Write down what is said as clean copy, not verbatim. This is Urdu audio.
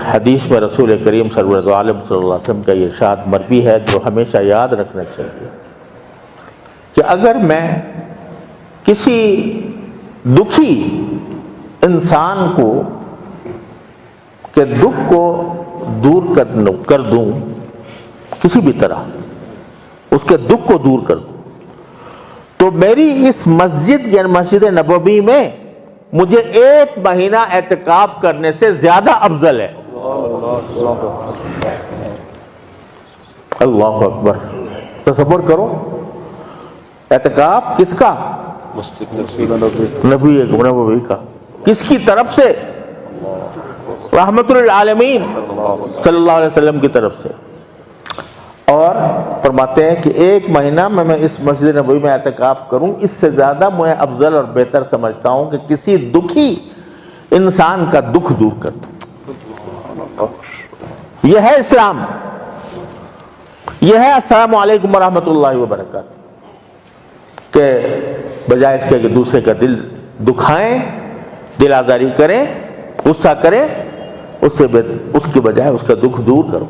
حدیث میں رسول کریم صلی اللہ علیہ وسلم کا یہ ارشاد مروی ہے جو ہمیشہ یاد رکھنا چاہیے کہ اگر میں کسی دکھی انسان کو کہ دکھ کو دور کر دوں، کسی بھی طرح اس کے دکھ کو دور کر دوں، تو میری اس مسجد یعنی مسجد نبوی میں مجھے 1 مہینہ اعتکاف کرنے سے زیادہ افضل ہے۔ اللہ اکبر، تصور کرو، اعتکاف کس کا؟ نبی کا، کس کی طرف سے؟ رحمت للعالمین صلی اللہ علیہ وسلم کی طرف سے۔ اور فرماتے ہیں کہ 1 مہینہ میں اس مسجد نبوی میں اعتکاف کروں، اس سے زیادہ میں افضل اور بہتر سمجھتا ہوں کہ کسی دکھی انسان کا دکھ دور کر دوں۔ یہ ہے اسلام، یہ ہے السلام علیکم ورحمۃ اللہ وبرکاتہ، کہ بجائے اس کے کہ دوسرے کا دل دکھائیں، دل آزاری کریں، غصہ کریں، اس کے بجائے اس کا دکھ دور کرو۔